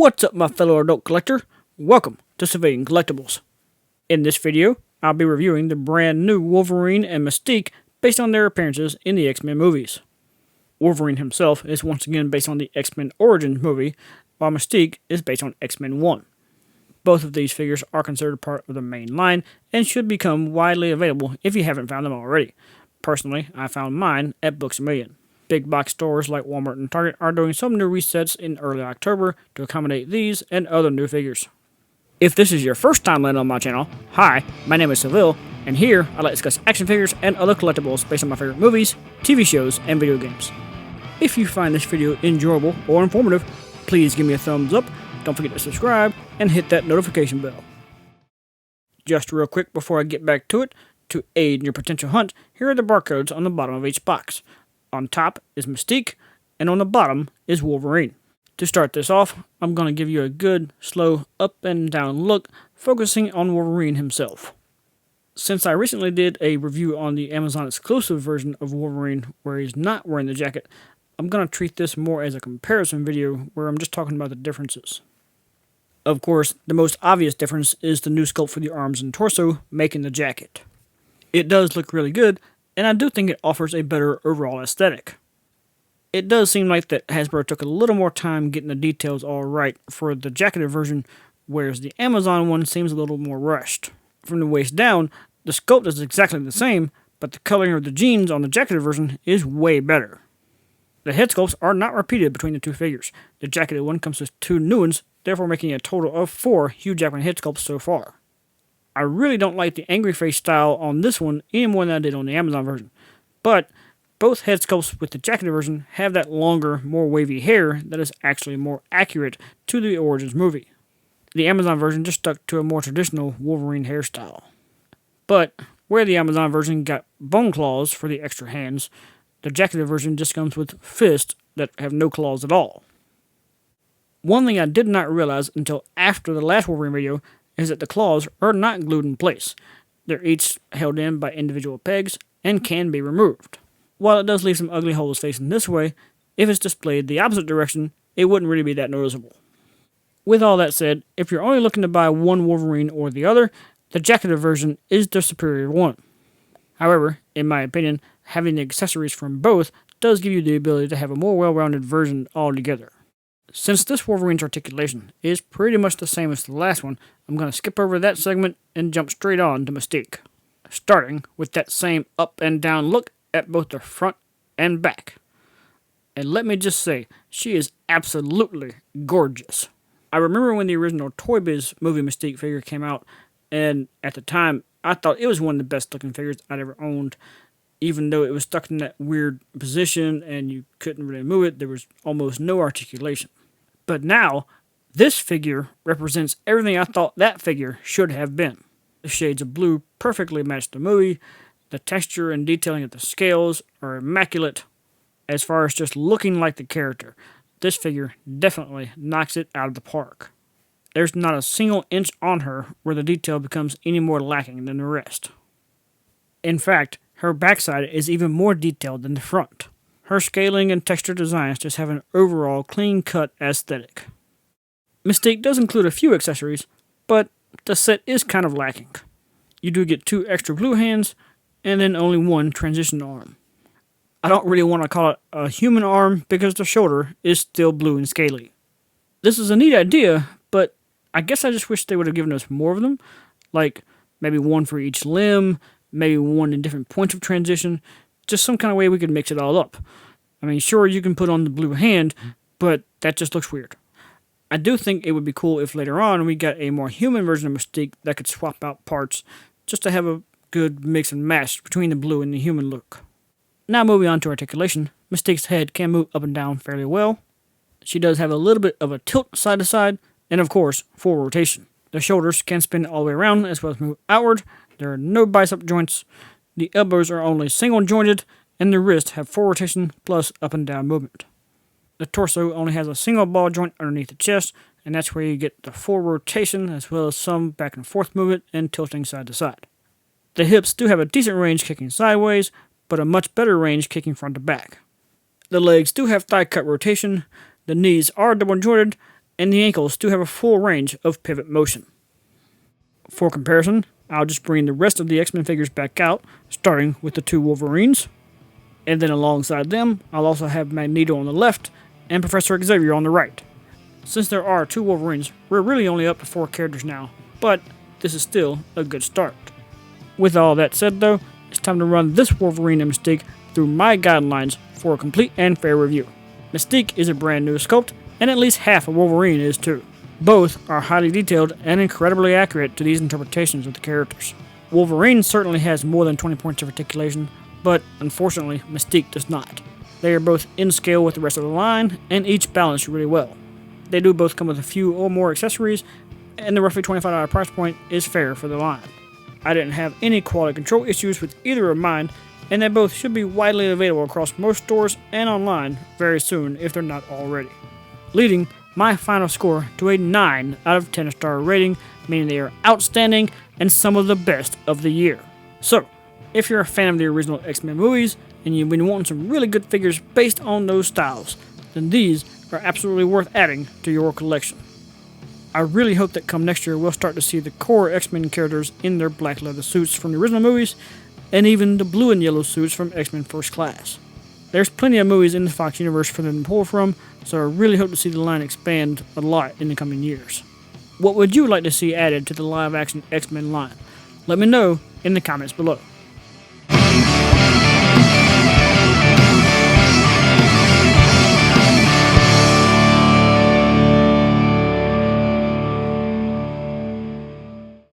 What's up, my fellow adult collector? Welcome to SeViLion Collectibles. In this video, I'll be reviewing the brand new Wolverine and Mystique based on their appearances in the X-Men movies. Wolverine himself is once again based on the X-Men Origins movie, while Mystique is based on X-Men 1. Both of these figures are considered part of the main line and should become widely available if you haven't found them already. Personally, I found mine at Books A Million. Big box stores like Walmart and Target are doing some new resets in early October to accommodate these and other new figures. If this is your first time landing on my channel, hi, my name is SeViLion, and here I like to discuss action figures and other collectibles based on my favorite movies, TV shows, and video games. If you find this video enjoyable or informative, please give me a thumbs up, don't forget to subscribe, and hit that notification bell. Just real quick before I get back to it, to aid in your potential hunt, here are the barcodes on the bottom of each box. On top is Mystique, and on the bottom is Wolverine. To start this off, I'm going to give you a good, slow, up and down look, focusing on Wolverine himself. Since I recently did a review on the Amazon exclusive version of Wolverine where he's not wearing the jacket, I'm going to treat this more as a comparison video where I'm just talking about the differences. Of course, the most obvious difference is the new sculpt for the arms and torso, making the jacket. It does look really good, and I do think it offers a better overall aesthetic. It does seem like that Hasbro took a little more time getting the details all right for the jacketed version, whereas the Amazon one seems a little more rushed. From the waist down, the sculpt is exactly the same, but the coloring of the jeans on the jacketed version is way better. The head sculpts are not repeated between the two figures. The jacketed one comes with two new ones, therefore making a total of 4 Hugh Jackman head sculpts so far. I really don't like the angry face style on this one any more than I did on the Amazon version, but both head sculpts with the jacketed version have that longer, more wavy hair that is actually more accurate to the Origins movie. The Amazon version just stuck to a more traditional Wolverine hairstyle. But where the Amazon version got bone claws for the extra hands, the jacketed version just comes with fists that have no claws at all. One thing I did not realize until after the last Wolverine video is that the claws are not glued in place. They're each held in by individual pegs and can be removed. While it does leave some ugly holes facing this way, if it's displayed the opposite direction, it wouldn't really be that noticeable. With all that said, if you're only looking to buy one Wolverine or the other, the jacketed version is the superior one. However, in my opinion, having the accessories from both does give you the ability to have a more well-rounded version altogether. Since this Wolverine's articulation is pretty much the same as the last one, I'm going to skip over that segment and jump straight on to Mystique. Starting with that same up and down look at both the front and back. And let me just say, she is absolutely gorgeous. I remember when the original Toy Biz movie Mystique figure came out, and at the time, I thought it was one of the best looking figures I'd ever owned. Even though it was stuck in that weird position and you couldn't really move it, there was almost no articulation. But now, this figure represents everything I thought that figure should have been. The shades of blue perfectly match the movie. The texture and detailing of the scales are immaculate. As far as just looking like the character, this figure definitely knocks it out of the park. There's not a single inch on her where the detail becomes any more lacking than the rest. In fact, her backside is even more detailed than the front. Her scaling and texture designs just have an overall clean-cut aesthetic. Mystique does include a few accessories, but the set is kind of lacking. You do get 2 extra blue hands, and then only 1 transition arm. I don't really want to call it a human arm because the shoulder is still blue and scaly. This is a neat idea, but I guess I just wish they would have given us more of them, like maybe 1 for each limb, maybe 1 in different points of transition, just some kind of way we could mix it all up. I mean, sure, you can put on the blue hand, but that just looks weird. I do think it would be cool if later on we got a more human version of Mystique that could swap out parts just to have a good mix and match between the blue and the human look. Now moving on to articulation, Mystique's head can move up and down fairly well. She does have a little bit of a tilt side to side, and of course, full rotation. The shoulders can spin all the way around as well as move outward. There are no bicep joints, the elbows are only single jointed, and the wrists have full rotation plus up and down movement. The torso only has a single ball joint underneath the chest, and that's where you get the full rotation as well as some back and forth movement and tilting side to side. The hips do have a decent range kicking sideways, but a much better range kicking front to back. The legs do have thigh cut rotation, the knees are double jointed, and the ankles do have a full range of pivot motion. For comparison, I'll just bring the rest of the X-Men figures back out, starting with the 2 Wolverines, and then alongside them, I'll also have Magneto on the left and Professor Xavier on the right. Since there are 2 Wolverines, we're really only up to 4 characters now, but this is still a good start. With all that said though, it's time to run this Wolverine and Mystique through my guidelines for a complete and fair review. Mystique is a brand new sculpt, and at least half of Wolverine is too. Both are highly detailed and incredibly accurate to these interpretations of the characters. Wolverine certainly has more than 20 points of articulation, but unfortunately Mystique does not. They are both in scale with the rest of the line, and each balance really well. They do both come with a few or more accessories, and the roughly $25 price point is fair for the line. I didn't have any quality control issues with either of mine, and they both should be widely available across most stores and online very soon if they're not already. Leading my final score to a 9 out of 10 star rating, meaning they are outstanding and some of the best of the year. So, if you're a fan of the original X-Men movies, and you've been wanting some really good figures based on those styles, then these are absolutely worth adding to your collection. I really hope that come next year we'll start to see the core X-Men characters in their black leather suits from the original movies, and even the blue and yellow suits from X-Men First Class. There's plenty of movies in the Fox universe for them to pull from, so I really hope to see the line expand a lot in the coming years. What would you like to see added to the live-action X-Men line? Let me know in the comments below.